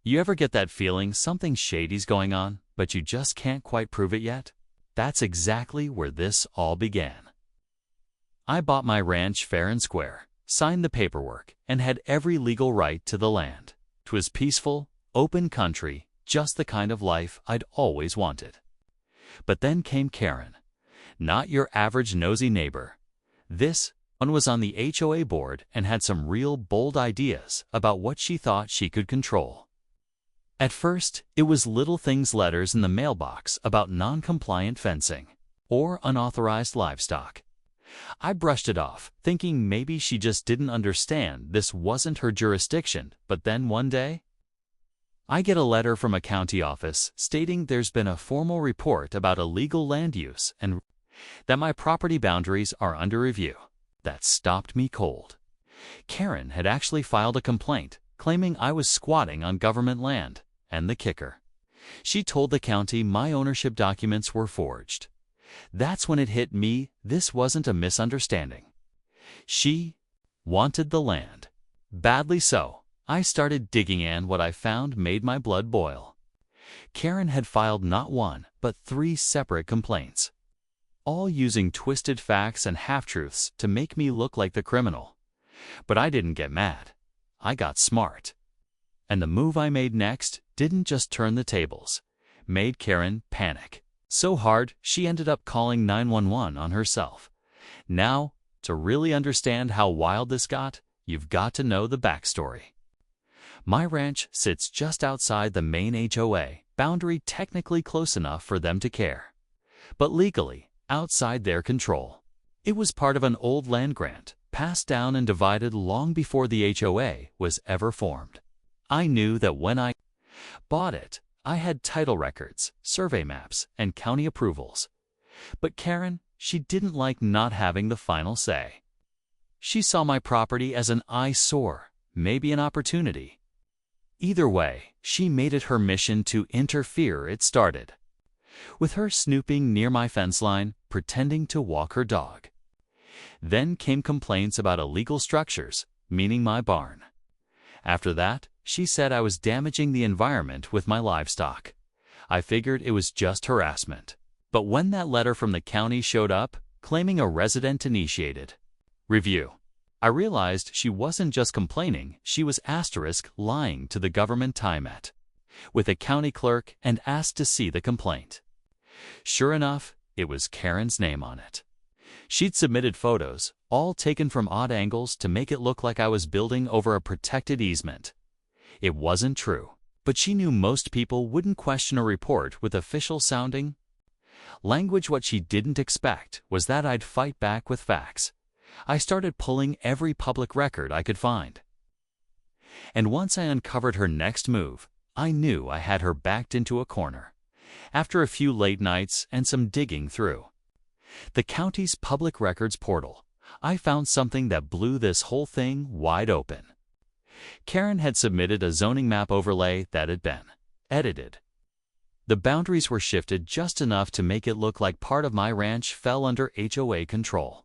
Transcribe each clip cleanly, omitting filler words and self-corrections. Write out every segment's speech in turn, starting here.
You ever get that feeling something shady's going on, but you just can't quite prove it yet? That's exactly where this all began. I bought my ranch fair and square, signed the paperwork, and had every legal right to the land. 'Twas peaceful, open country, just the kind of life I'd always wanted. But then came Karen. Not your average nosy neighbor. This one was on the HOA board and had some real bold ideas about what she thought she could control. At first, it was little things letters in the mailbox about non-compliant fencing or unauthorized livestock. I brushed it off, thinking maybe she just didn't understand this wasn't her jurisdiction, but then one day, I get a letter from a county office stating there's been a formal report about illegal land use and that my property boundaries are under review. That stopped me cold. Karen had actually filed a complaint, claiming I was squatting on government land, and the kicker. She told the county my ownership documents were forged. That's when it hit me this wasn't a misunderstanding. She wanted the land. Badly so. I started digging, and what I found made my blood boil. Karen had filed not one, but 3 separate complaints, all using twisted facts and half-truths to make me look like the criminal. But I didn't get mad. I got smart. And the move I made next didn't just turn the tables, made Karen panic. So hard, she ended up calling 911 on herself. Now, to really understand how wild this got, you've got to know the backstory. My ranch sits just outside the main HOA boundary, technically close enough for them to care, but legally outside their control. It was part of an old land grant, passed down and divided long before the HOA was ever formed. I knew that when I bought it, I had title records, survey maps, and county approvals. But Karen, she didn't like not having the final say. She saw my property as an eyesore, maybe an opportunity. Either way, she made it her mission to interfere. It started with her snooping near my fence line, pretending to walk her dog. Then came complaints about illegal structures, meaning my barn. After that, she said I was damaging the environment with my livestock. I figured it was just harassment. But when that letter from the county showed up, claiming a resident-initiated review, I realized she wasn't just complaining, she was lying to the government. I met with a county clerk and asked to see the complaint. Sure enough, it was Karen's name on it. She'd submitted photos, all taken from odd angles to make it look like I was building over a protected easement. It wasn't true, but she knew most people wouldn't question a report with official-sounding language. What she didn't expect was that I'd fight back with facts. I started pulling every public record I could find. And once I uncovered her next move, I knew I had her backed into a corner. After a few late nights and some digging through the county's public records portal, I found something that blew this whole thing wide open. Karen had submitted a zoning map overlay that had been edited. The boundaries were shifted just enough to make it look like part of my ranch fell under HOA control.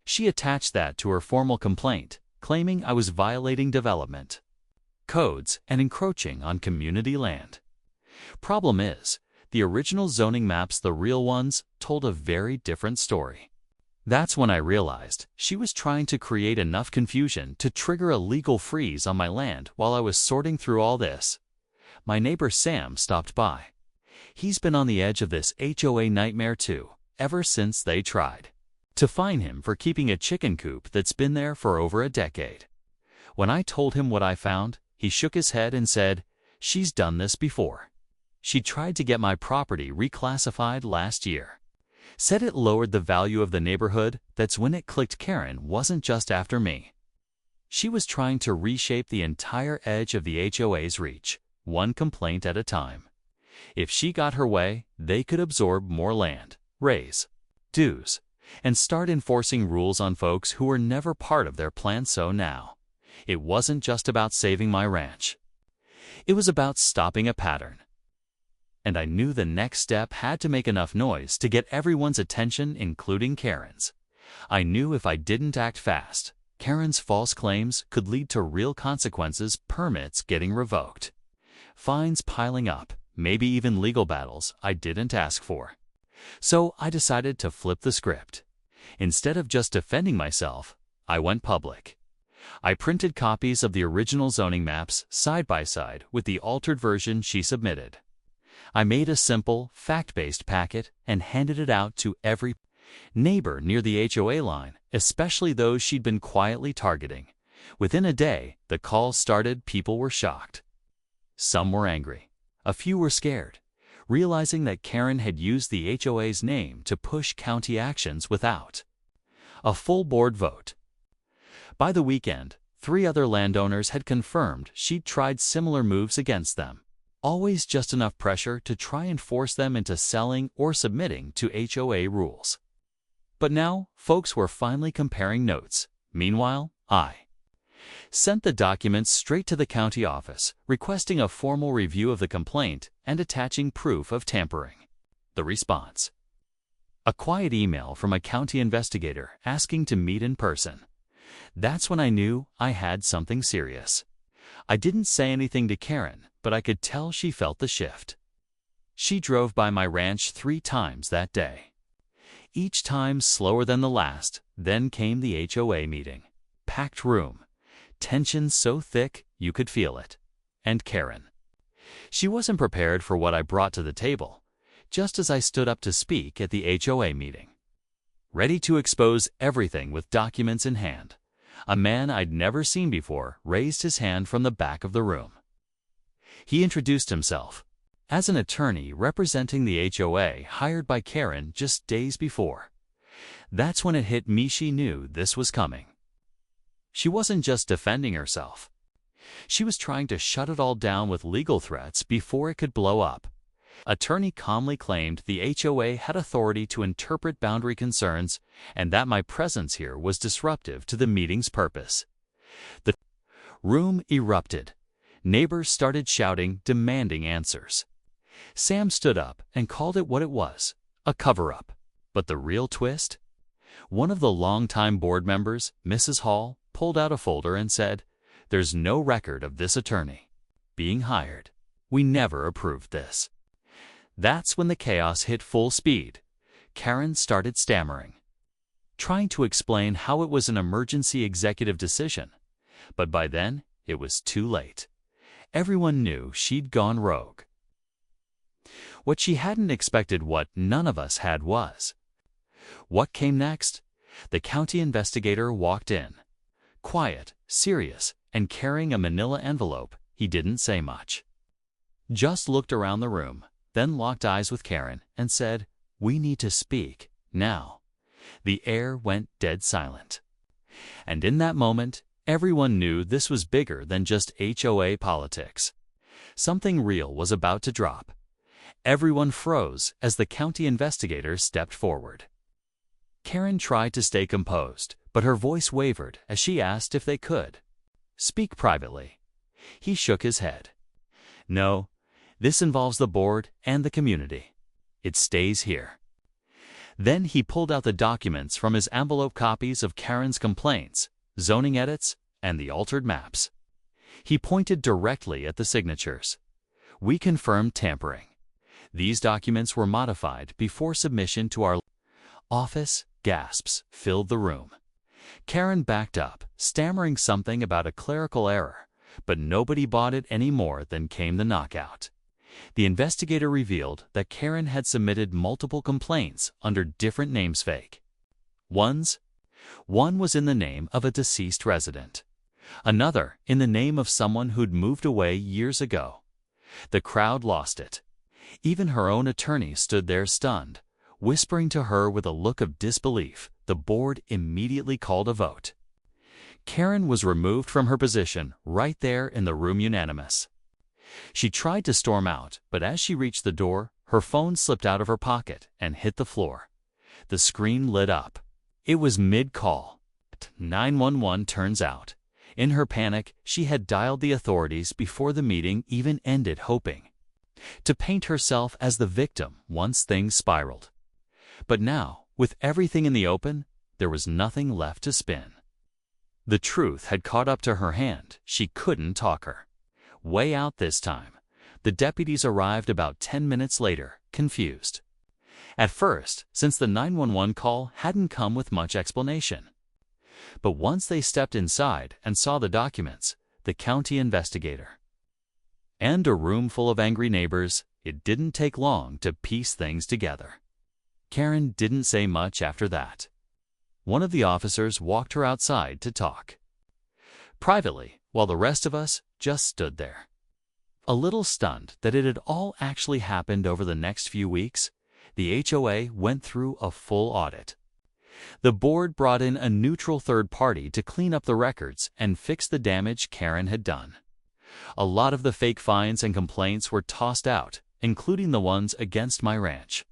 She attached that to her formal complaint, claiming I was violating development codes and encroaching on community land. Problem is, the original zoning maps, the real ones, told a very different story. That's when I realized she was trying to create enough confusion to trigger a legal freeze on my land. While I was sorting through all this, my neighbor Sam stopped by. He's been on the edge of this HOA nightmare too, ever since they tried to fine him for keeping a chicken coop that's been there for over a decade. When I told him what I found, he shook his head and said, "She's done this before. She tried to get my property reclassified last year. Said it lowered the value of the neighborhood." That's when it clicked. Karen wasn't just after me. She was trying to reshape the entire edge of the HOA's reach, one complaint at a time. If she got her way, they could absorb more land, raise dues, and start enforcing rules on folks who were never part of their plan. So now, it wasn't just about saving my ranch. It was about stopping a pattern. And I knew the next step had to make enough noise to get everyone's attention, including Karen's. I knew if I didn't act fast, Karen's false claims could lead to real consequences, permits getting revoked, fines piling up, maybe even legal battles I didn't ask for. So I decided to flip the script. Instead of just defending myself, I went public. I printed copies of the original zoning maps side by side with the altered version she submitted. I made a simple, fact-based packet and handed it out to every neighbor near the HOA line, especially those she'd been quietly targeting. Within a day, the calls started. People were shocked. Some were angry. A few were scared, realizing that Karen had used the HOA's name to push county actions without a full board vote. By the weekend, 3 other landowners had confirmed she'd tried similar moves against them. Always just enough pressure to try and force them into selling or submitting to HOA rules. But now, folks were finally comparing notes. Meanwhile, I sent the documents straight to the county office, requesting a formal review of the complaint and attaching proof of tampering. The response: a quiet email from a county investigator asking to meet in person. That's when I knew I had something serious. I didn't say anything to Karen, but I could tell she felt the shift. She drove by my ranch 3 times that day. Each time slower than the last. Then came the HOA meeting. Packed room. Tension so thick you could feel it. And Karen. She wasn't prepared for what I brought to the table, just as I stood up to speak at the HOA meeting. Ready to expose everything with documents in hand, a man I'd never seen before raised his hand from the back of the room. He introduced himself as an attorney representing the HOA hired by Karen just days before. That's when it hit me she knew this was coming. She wasn't just defending herself. She was trying to shut it all down with legal threats before it could blow up. Attorney calmly claimed the HOA had authority to interpret boundary concerns and that my presence here was disruptive to the meeting's purpose. The room erupted. Neighbors started shouting, demanding answers. Sam stood up and called it what it was, a cover-up. But the real twist? One of the longtime board members, Mrs. Hall, pulled out a folder and said, "There's no record of this attorney being hired. We never approved this." That's when the chaos hit full speed. Karen started stammering, trying to explain how it was an emergency executive decision. But by then, it was too late. Everyone knew she'd gone rogue. What she hadn't expected, what none of us had, was what came next. The county investigator walked in, quiet, serious, and carrying a manila envelope. He didn't say much, just looked around the room, then locked eyes with Karen and said, "We need to speak, now." The air went dead silent. And in that moment, everyone knew this was bigger than just HOA politics. Something real was about to drop. Everyone froze as the county investigator stepped forward. Karen tried to stay composed, but her voice wavered as she asked if they could speak privately. He shook his head. "No. This involves the board and the community. It stays here." Then he pulled out the documents from his envelope, copies of Karen's complaints, zoning edits, and the altered maps. He pointed directly at the signatures. "We confirmed tampering. These documents were modified before submission to our office." Gasps filled the room. Karen backed up, stammering something about a clerical error, but nobody bought it any more than came the knockout. The investigator revealed that Karen had submitted multiple complaints under different names, fake ones. One was in the name of a deceased resident, another in the name of someone who'd moved away years ago. The crowd lost it. Even her own attorney stood there stunned, whispering to her with a look of disbelief. The board immediately called a vote. Karen was removed from her position right there in the room, unanimous. She tried to storm out, but as she reached the door, her phone slipped out of her pocket and hit the floor. The screen lit up. It was mid-call. 911, turns out. In her panic, she had dialed the authorities before the meeting even ended, hoping to paint herself as the victim once things spiraled. But now, with everything in the open, there was nothing left to spin. The truth had caught up to her hand. She couldn't talk her way out this time. The deputies arrived about 10 minutes later, confused. At first, since the 911 call hadn't come with much explanation. But once they stepped inside and saw the documents, the county investigator, and a room full of angry neighbors, it didn't take long to piece things together. Karen didn't say much after that. One of the officers walked her outside to talk privately, while the rest of us just stood there, a little stunned that it had all actually happened. Over the next few weeks, the HOA went through a full audit. The board brought in a neutral third party to clean up the records and fix the damage Karen had done. A lot of the fake fines and complaints were tossed out, including the ones against my ranch.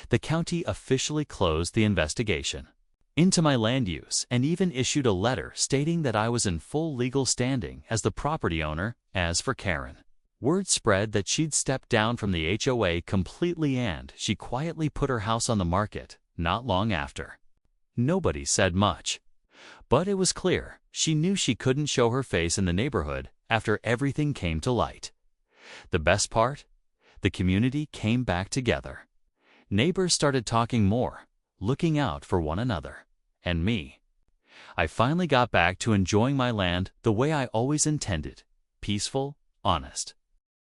The county officially closed the investigation into my land use and even issued a letter stating that I was in full legal standing as the property owner. As for Karen, word spread that she'd stepped down from the HOA completely and she quietly put her house on the market not long after. Nobody said much, but it was clear she knew she couldn't show her face in the neighborhood after everything came to light. The best part? The community came back together. Neighbors started talking more, looking out for one another. And me. I finally got back to enjoying my land the way I always intended: peaceful, honest,